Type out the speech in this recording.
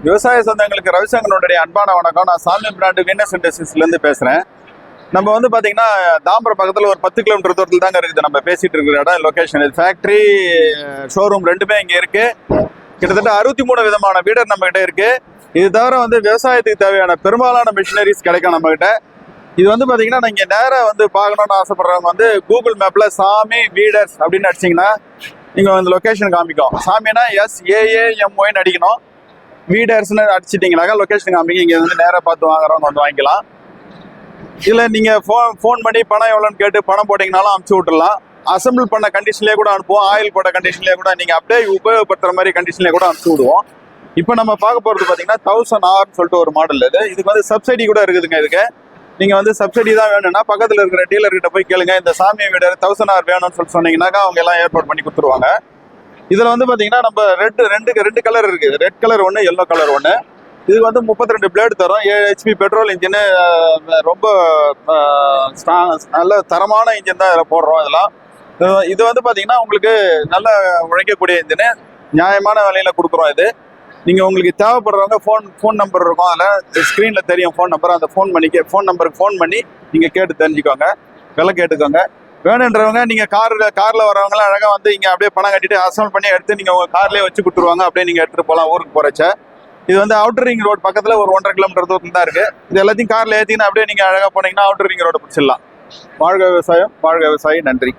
விவசாய சொந்தங்களுக்கு ரவிசங்கரனுடைய அன்பான வணக்கம். நான் சாமி பிராண்டு வீனஸ் இண்டஸ்ட்ரீஸ்லேருந்து பேசுகிறேன். நம்ம வந்து பார்த்தீங்கன்னா தாம்பரம் பக்கத்தில் ஒரு 10 கிலோமீட்டர் தூரத்தில் தாங்க இருக்குது நம்ம பேசிகிட்டு இருக்கிற இடம். லொக்கேஷன் இது ஃபேக்ட்ரி, ஷோரூம் ரெண்டுமே இங்கே இருக்குது. கிட்டத்தட்ட 63 விதமான வீடர் நம்மகிட்ட இருக்குது. இது தவிர வந்து விவசாயத்துக்கு தேவையான பெரும்பாலான மிஷினரிஸ் கிடைக்கும் நம்மகிட்ட. இது வந்து பார்த்தீங்கன்னா நீங்கள் நேராக வந்து பார்க்கணுன்னு ஆசைப்படுறவங்க வந்து கூகுள் மேப்பில் சாமி வீடர்ஸ் அப்படின்னு அடிச்சிங்கன்னா நீங்கள் வந்து லொக்கேஷன் காமிக்கும். சாமினா SAAMYன்னு அடிக்கணும். வீடர்ஸ்னு அடிச்சிட்டிங்கனாக்கா லொக்கேஷன் காமிக்கும். இங்கே வந்து நேராக பார்த்து வாங்குறவங்க வந்து வாங்கிக்கலாம். இதில் நீங்கள் ஃபோன் பண்ணி பணம் எவ்வளோன்னு கேட்டு பணம் போட்டிங்கனாலும் அனுப்பிச்சி விட்டுடலாம். அசம்பிள் பண்ண கண்டிஷன்லேயே கூட அனுப்புவோம். ஆயில் போட்ட கண்டிஷன்லேயே கூட நீங்கள் அப்படியே உபயோகப்படுத்துகிற மாதிரி கண்டிஷன்லேயே கூட அனுப்பிச்சி விடுவோம். இப்போ நம்ம பார்க்க போகிறது பார்த்தீங்கன்னா 1000Rன்னு சொல்லிட்டு ஒரு மாடல். இதுக்கு வந்து சப்சிடி கூட இருக்குதுங்க. இதுக்கு நீங்கள் வந்து சப்சிடி தான் வேணும்னா பக்கத்தில் இருக்கிற டீலர்கிட்ட போய் கேளுங்க. இந்த சாமி வீடர் 1000R வேணும்னு சொல்லிட்டு சொன்னீங்கன்னாக்கா அவங்க எல்லாம் ஏற்பாடு பண்ணி கொடுத்துருவாங்க. இதில் வந்து பார்த்தீங்கன்னா நம்ம ரெண்டு கலர் இருக்குது. ரெட் கலர் ஒன்று, எல்லோ கலர் ஒன்று. இது வந்து 32 பிளேடு தரும். 7 HP பெட்ரோல் இன்ஜினு. ரொம்ப நல்ல தரமான இன்ஜின் தான் இதில் போடுறோம். இதெல்லாம் இது வந்து பார்த்தீங்கன்னா உங்களுக்கு நல்ல உழைக்கக்கூடிய இன்ஜினு, நியாயமான விலையில் கொடுக்குறோம். இது நீங்கள் உங்களுக்கு தேவைப்படுறவங்க ஃபோன் நம்பர் இருக்கும். அதில் ஸ்க்ரீனில் தெரியும் ஃபோன் நம்பர். அந்த ஃபோன் நம்பருக்கு ஃபோன் பண்ணி நீங்கள் கேட்டு தெரிஞ்சுக்கோங்க, விலை கேட்டுக்கோங்க. வேணுன்றவங்க நீங்கள் காரில் வரவங்களாம் அழகாக வந்து இங்கே அப்படியே பணம் கட்டிட்டு அசம்பிள் பண்ணி எடுத்து நீங்கள் உங்கள் கார்லேயே வச்சு கொடுத்துருவாங்க. அப்படியே நீங்கள் எடுத்துகிட்டு போகலாம் ஊருக்கு போகிறச்ச. இது வந்து அவுட்டர் ரிங் ரோடு பக்கத்தில் ஒரு 1.5 கிலோமீட்டர் தூரத்தில் தான் இருக்குது. இது எல்லாத்தையும் காரில் ஏற்றிங்கன்னா அப்படியே நீங்கள் அழகாக போனீங்கன்னா அவுட்டர் ரிங் ரோடு பிடிச்சிடலாம். வாழ்க விவசாயம், வாழ்க விவசாயி. நன்றி.